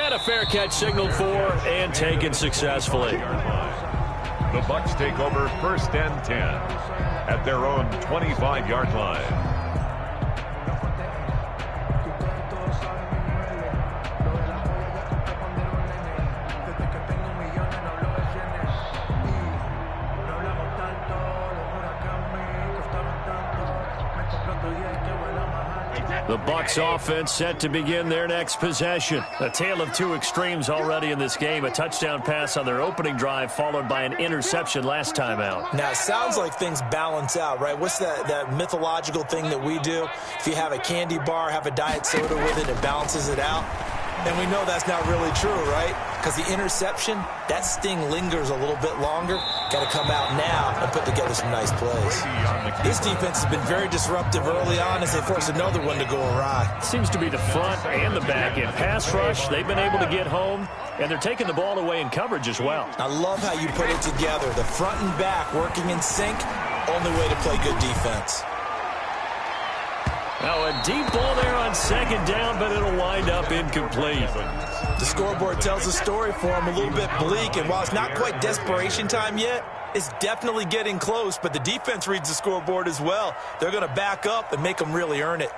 And a fair catch signaled for and taken successfully. The Bucs take over 1st and 10 at their own 25-yard line. The Bucs offense set to begin their next possession. A tale of two extremes already in this game. A touchdown pass on their opening drive followed by an interception last time out. Now, it sounds like things balance out, right? What's that mythological thing that we do? If you have a candy bar, have a diet soda with it, it balances it out. And we know that's not really true, right? Because the interception, that sting lingers a little bit longer. Got to come out now and put together some nice plays. This defense has been very disruptive early on as they force another one to go awry. Seems to be the front and the back. In pass rush, they've been able to get home, and they're taking the ball away in coverage as well. I love how you put it together. The front and back working in sync, only way to play good defense. Now a deep ball there on 2nd down, but it'll wind up incomplete. The scoreboard tells a story for him, a little bit bleak, and while it's not quite desperation time yet, it's definitely getting close, but the defense reads the scoreboard as well. They're going to back up and make them really earn it.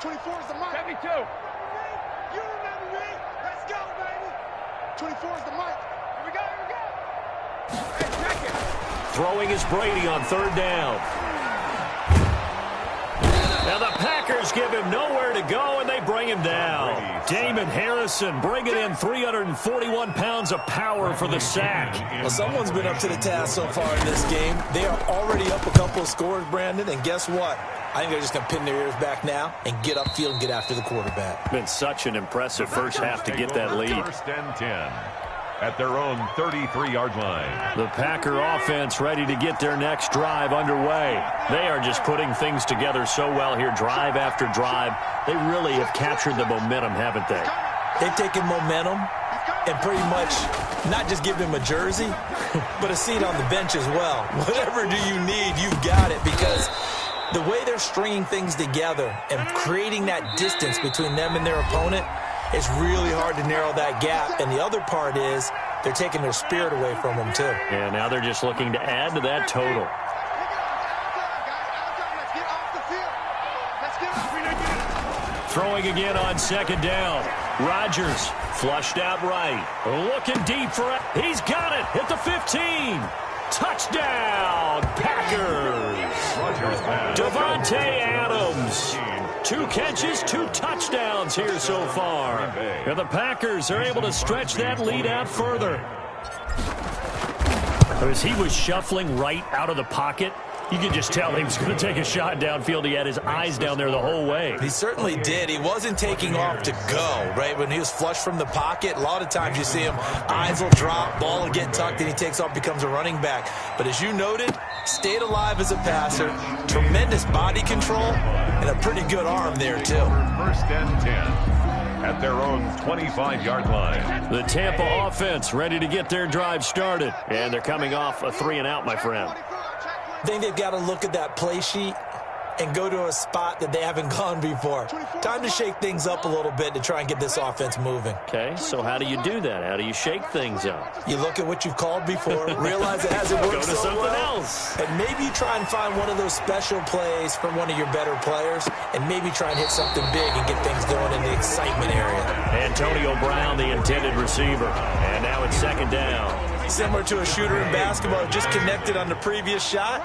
24 is the mic. 72. You remember me. Let's go, baby. 24 is the mic. Here we go, here we go. Hey, check it. Throwing is Brady on 3rd down. Now the Packers give him nowhere to go, and they bring him down. Damon Harrison bringing in 341 pounds of power for the sack. Well, someone's been up to the task so far in this game. They are already up a couple of scores, Brandon, and guess what? I think they're just going to pin their ears back now and get upfield and get after the quarterback. Been such an impressive first half to get that lead. 1st and 10 at their own 33-yard line. The Packer offense ready to get their next drive underway. They are just putting things together so well here, drive after drive. They really have captured the momentum, haven't they? They've taken momentum and pretty much not just give him a jersey, but a seat on the bench as well. Whatever do you need, you've got it, because the way they're stringing things together and creating that distance between them and their opponent, it's really hard to narrow that gap. And the other part is they're taking their spirit away from them, too. And now they're just looking to add to that total. Throwing again on 2nd down. Rodgers flushed out right. Looking deep for it. He's got it at the 15. Touchdown, Packers. Devontae Adams. 2 catches, 2 touchdowns here so far. And the Packers are able to stretch that lead out further. As he was shuffling right out of the pocket, you could just tell he was going to take a shot downfield. He had his eyes down there the whole way. He certainly did. He wasn't taking off to go, right? When he was flushed from the pocket, a lot of times you see him, eyes will drop, ball will get tucked, and he takes off, becomes a running back. But as you noted, stayed alive as a passer, tremendous body control, and a pretty good arm there, too. 1st and 10 at their own 25-yard line. The Tampa offense ready to get their drive started. And they're coming off a 3-and-out, my friend. I think they've got to look at that play sheet and go to a spot that they haven't gone before. Time to shake things up a little bit to try and get this offense moving. Okay, so how do you do that? How do you shake things up? You look at what you've called before, realize it hasn't worked Go to so something well, else. and maybe try and find one of those special plays from one of your better players, and maybe try and hit something big and get things going in the excitement area. Antonio Brown, the intended receiver. And now it's 2nd down. Similar to a shooter in basketball, just connected on the previous shot.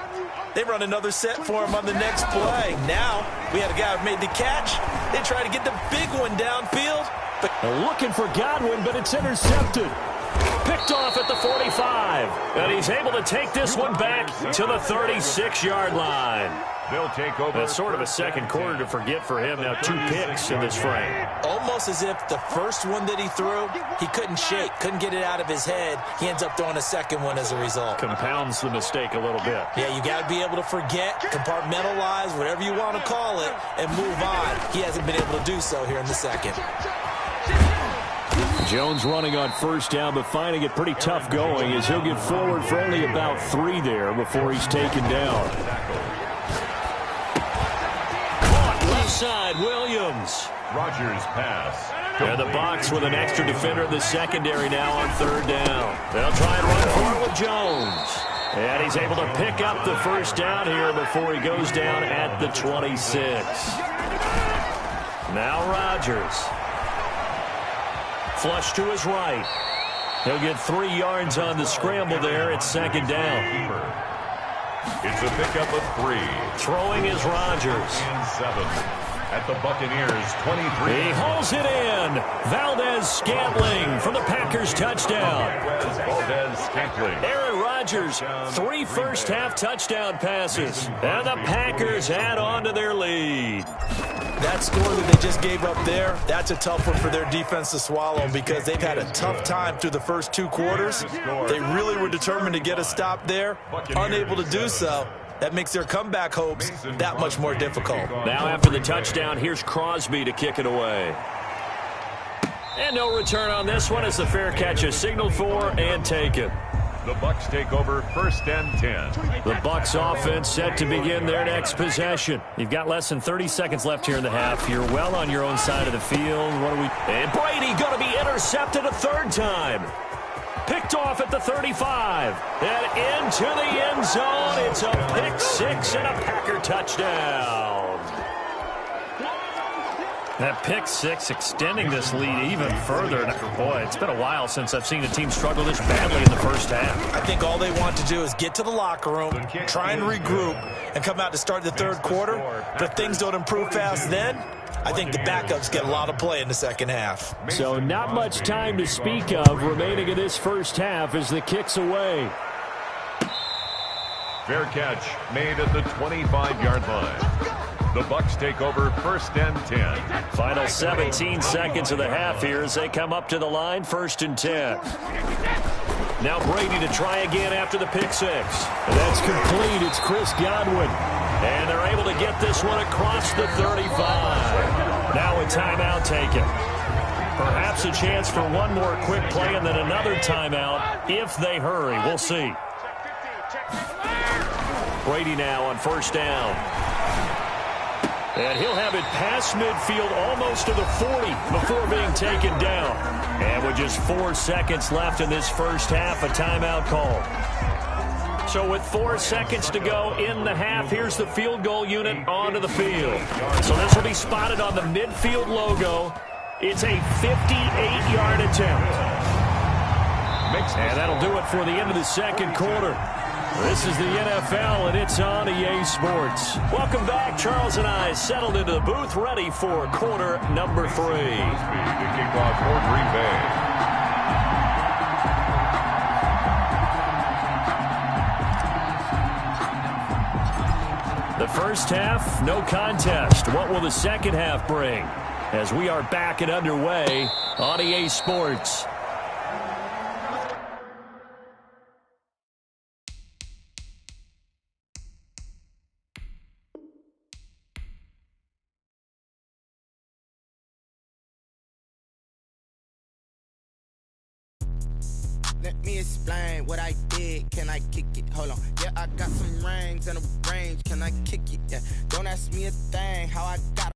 They run another set for him on the next play. Now, we had a guy who made the catch. They try to get the big one downfield. But looking for Godwin, but it's intercepted. Picked off at the 45. And he's able to take this one back to the 36-yard line. They'll take over. That's sort of a second quarter to forget for him. Now 2 picks in this frame. Almost as if the first one that he threw, he couldn't shake, couldn't get it out of his head. He ends up throwing a second one as a result. Compounds the mistake a little bit. Yeah, you got to be able to forget, compartmentalize, whatever you want to call it, and move on. He hasn't been able to do so here in the second. Jones running on 1st down, but finding it pretty tough going as he'll get forward for only about 3 there before he's taken down. Left side, Williams. Rodgers' pass. And the Bucs with an extra defender in the secondary now on third down. They'll try and run for it with Jones. And he's able to pick up the first down here before he goes down at the 26. Now Rodgers. Flush to his right. He'll get 3 yards on the scramble there at second down. It's a pickup of 3. Throwing is Rodgers. And 7. At the Buccaneers 23. He hauls it in. Valdez-Scantling for the Packers touchdown. Valdez-Scantling. Aaron Rodgers, 3 first-half touchdown passes. And the Packers add on to their lead. That score that they just gave up there, that's a tough one for their defense to swallow because they've had a tough time through the first 2 quarters. They really were determined to get a stop there, unable to do so. That makes their comeback hopes that much more difficult. Now after the touchdown, here's Crosby to kick it away. And no return on this one as the fair catch is signaled for and taken. The Bucs take over 1st and 10. The Bucs offense set to begin their next possession. You've got less than 30 seconds left here in the half. You're well on your own side of the field. And Brady going to be intercepted a 3rd time. Picked off at the 35. And into the end zone. It's a pick 6 and a Packer touchdown. That pick 6 extending this lead even further. Boy, it's been a while since I've seen a team struggle this badly in the first half. I think all they want to do is get to the locker room, try and regroup, and come out to start the 3rd quarter. But if things don't improve fast then, I think the backups get a lot of play in the second half. So not much time to speak of remaining in this first half as the kick's away. Fair catch made at the 25-yard line. The Bucs take over 1st and 10. Final 17 seconds of the half here as they come up to the line, 1st and 10. Now Brady to try again after the pick 6. And that's complete. It's Chris Godwin. And they're able to get this one across the 35. Now a timeout taken. Perhaps a chance for one more quick play and then another timeout if they hurry. We'll see. Brady now on 1st down. And he'll have it past midfield almost to the 40 before being taken down. And with just 4 seconds left in this first half, a timeout call. So with 4 seconds to go in the half, here's the field goal unit onto the field. So this will be spotted on the midfield logo. It's a 58-yard attempt. And that'll do it for the end of the second quarter. This is the NFL, and it's on EA Sports. Welcome back. Charles and I settled into the booth, ready for quarter number 3. The kickoff for Green Bay. The first half, no contest. What will the second half bring? As we are back and underway on EA Sports. Let me explain what I did. Can I kick it? Hold on. Yeah, I got some rings and a range. Can I kick it? Yeah. Don't ask me a thing. How I got